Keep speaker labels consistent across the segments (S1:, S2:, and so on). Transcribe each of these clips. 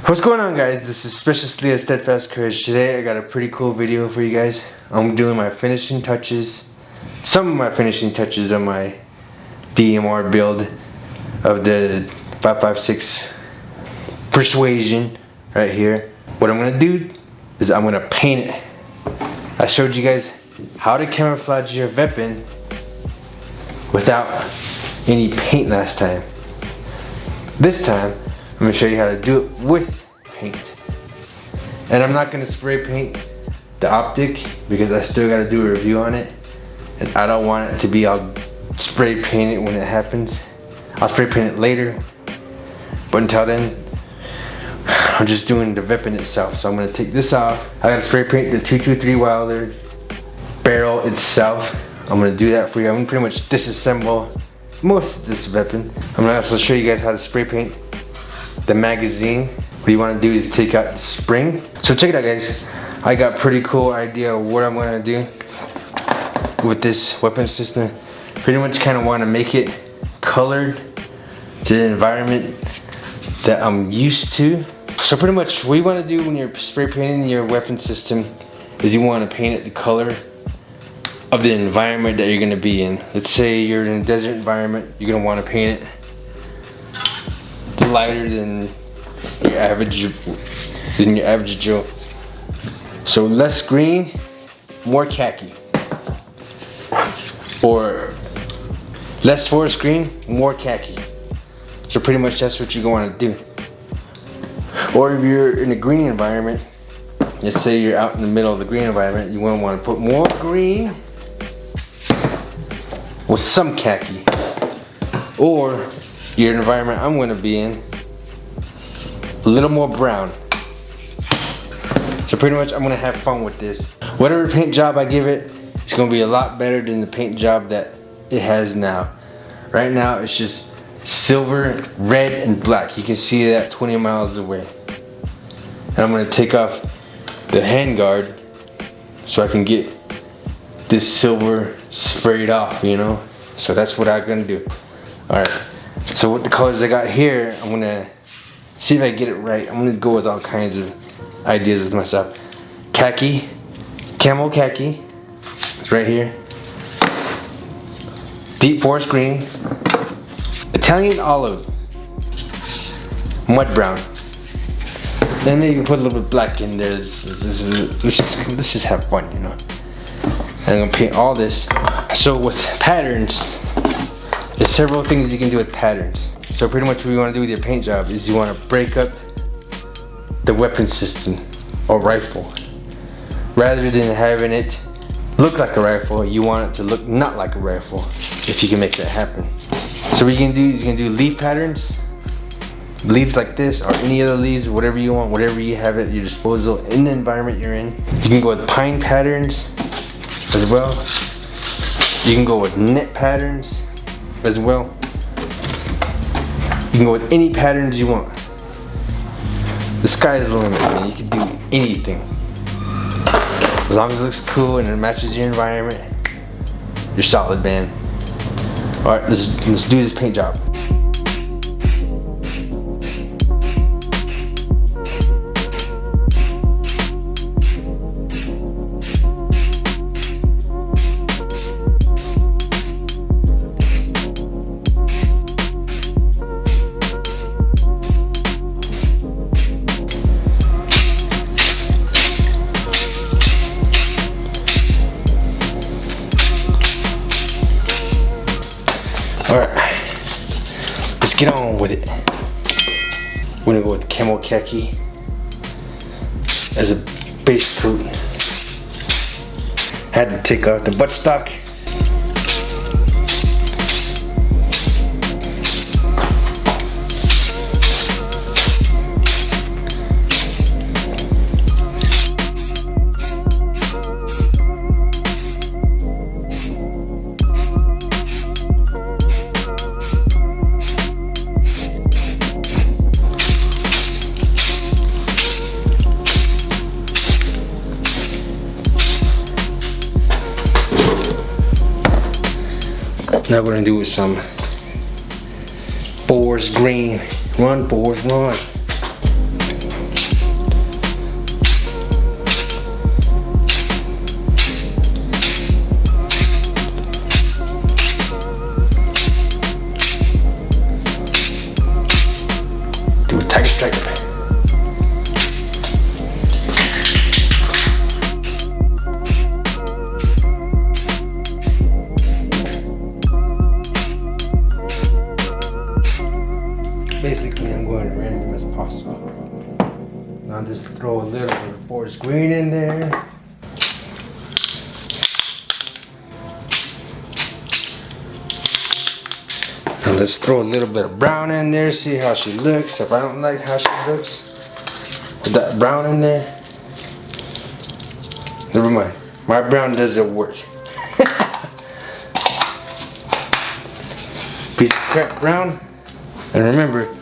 S1: What's going on, guys? This is Specially Steadfast Courage. Today I got a pretty cool video for you guys. I'm doing my finishing touches, some of my finishing touches on my DMR build of the 5.56 Persuasion right here. What I'm gonna do is I'm gonna paint it. I showed you guys how to camouflage your weapon without any paint last time. This time I'm gonna show you how to do it with paint. And I'm not gonna spray paint the optic because I still gotta do a review on it. And I don't want it to be all spray painted when it happens. I'll spray paint it later. But until then, I'm just doing the weapon itself. So I'm gonna take this off. I gotta spray paint the 223 Wilder barrel itself. I'm gonna do that for you. I'm gonna pretty much disassemble most of this weapon. I'm gonna also show you guys how to spray paint the magazine. What you want to do is take out the spring. So check it out, guys. I got a pretty cool idea of what I'm going to do with this weapon system. Pretty much kind of want to make it colored to the environment that I'm used to. So pretty much what you want to do when you're spray painting your weapon system is you want to paint it the color of the environment that you're going to be in. Let's say you're in a desert environment, you're going to want to paint it lighter than your average Joe. So less green, more khaki. Or less forest green, more khaki. So pretty much that's what you're going to do. Or if you're in a green environment, let's say you're out in the middle of the green environment, you want to put more green with some khaki. Or your environment I'm going to be in, a little more brown. So pretty much I'm going to have fun with this. Whatever paint job I give it, it's going to be a lot better than the paint job that it has now. Right now it's just silver, red, and black. You can see that 20 miles away. And I'm going to take off the handguard so I can get this silver sprayed off, you know. So that's what I'm going to do. Alright. So with the colors I got here, I'm gonna see if I get it right. I'm gonna go with all kinds of ideas with myself. Khaki, camel khaki, it's right here. Deep forest green, Italian olive, mud brown. Then maybe put a little bit black in there. Let's just have fun, you know. And I'm gonna paint all this. So with patterns, there's several things you can do with patterns. So pretty much what you want to do with your paint job is you want to break up the weapon system or rifle. Rather than having it look like a rifle, you want it to look not like a rifle, if you can make that happen. So what you can do is you can do leaf patterns. Leaves like this or any other leaves, whatever you want, whatever you have at your disposal in the environment you're in. You can go with pine patterns as well. You can go with net patterns as well. You can go with any patterns you want. The sky is the limit, man. You can do anything. As long as it looks cool and it matches your environment, you're solid, man. Alright, let's do this paint job. Alright, let's get on with it. We're gonna go with camel khaki as a base coat. Had to take out the buttstock. Now we're gonna do some forest green. Run, Forrest, run. Basically, I'm going random as possible. Now just throw a little bit of forest green in there. Now let's throw a little bit of brown in there, see how she looks. If I don't like how she looks with that brown in there, never mind. My brown doesn't work. Piece of crap brown. And remember,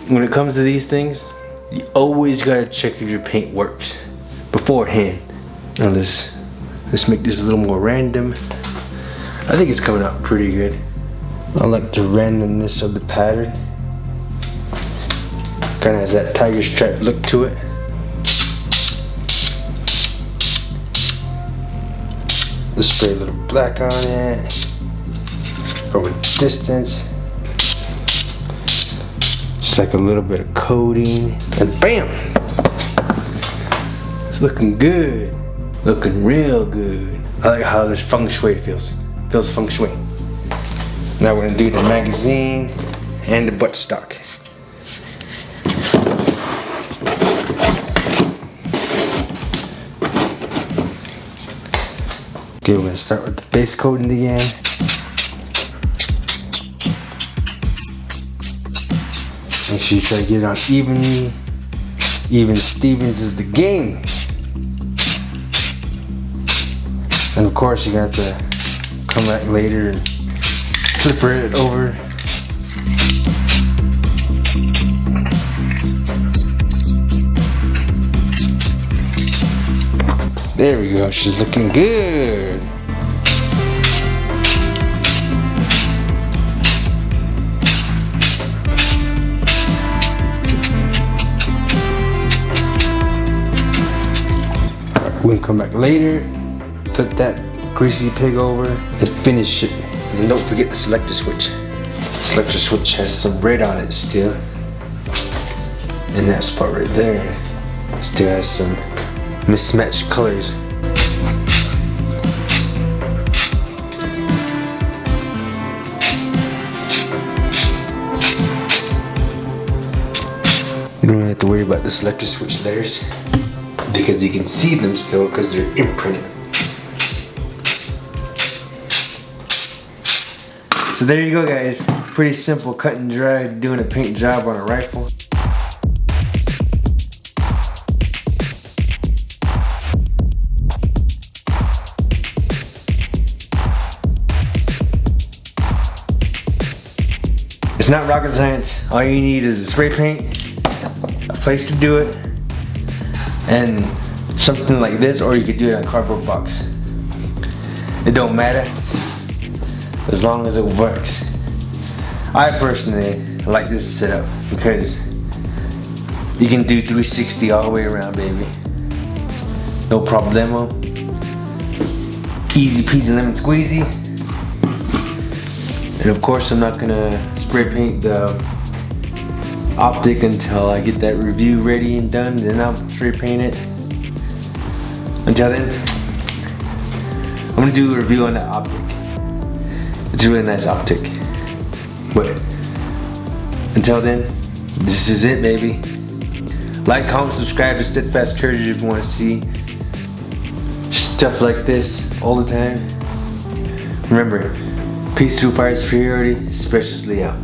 S1: when it comes to these things, you always gotta check if your paint works beforehand. Now let's make this a little more random. I think it's coming out pretty good. I like the randomness of the pattern. Kinda has that tiger stripe look to it. Let's spray a little black on it from a distance. Just like a little bit of coating. And bam! It's looking good. Looking real good. I like how this feng shui feels. Feels feng shui. Now we're gonna do the magazine and the buttstock. Okay, we're gonna start with the base coating again. Make sure you try to get it on evenly. Even Stevens is the game. And of course, you're gonna have to come back later and flip it over. There we go, she's looking good. We'll come back later, flip that greasy pig over, and finish it. And don't forget the selector switch. The selector switch has some red on it still. And that spot right there still has some mismatched colors. You don't really have to worry about the selector switch letters because you can see them still because they're imprinted. So there you go, guys. Pretty simple cut and dry doing a paint job on a rifle. It's not rocket science. All you need is a spray paint, a place to do it, and something like this, or you could do it on a cardboard box. It don't matter as long as it works. I personally like this setup because you can do 360 all the way around, baby. No problemo. Easy peasy lemon squeezy. And of course, I'm not gonna spray paint the optic until I get that review ready and done. Then I'll spray paint it. Until then, I'm gonna do a review on that optic. It's a really nice optic. But until then, this is it, baby. Like, comment, subscribe to Steadfast Courage if you want to see stuff like this all the time. Remember, peace through fire superiority, Speciously out.